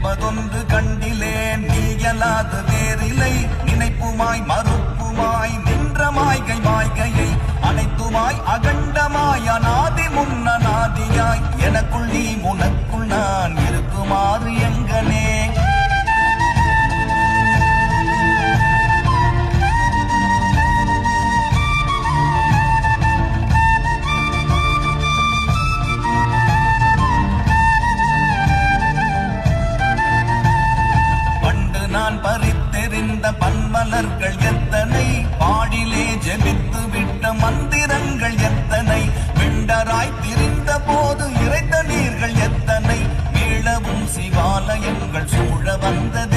நினைப்பதொன்று கண்டிலேன் நீயலாது வேறில்லை நினைப்புமாய் மறுப்புமாய் நின்ற மாய்கை மாய்கையை அனைத்துமாய் அகண்டமாய் அநாதி முன்னநாதியாய் எனக்குள் நீ உனக்குள் நான் இருக்குமாறு எங்கனே நான் பறித்தெறிந்த பன்மலர்கள் எத்தனை பாடிலே ஜெபித்து விட்ட மந்திரங்கள் எத்தனை விண்டராய் திரிந்த போது இறைத்த நீர்கள் எத்தனை மீளவும் சிவாலயங்கள் சூழ வந்தது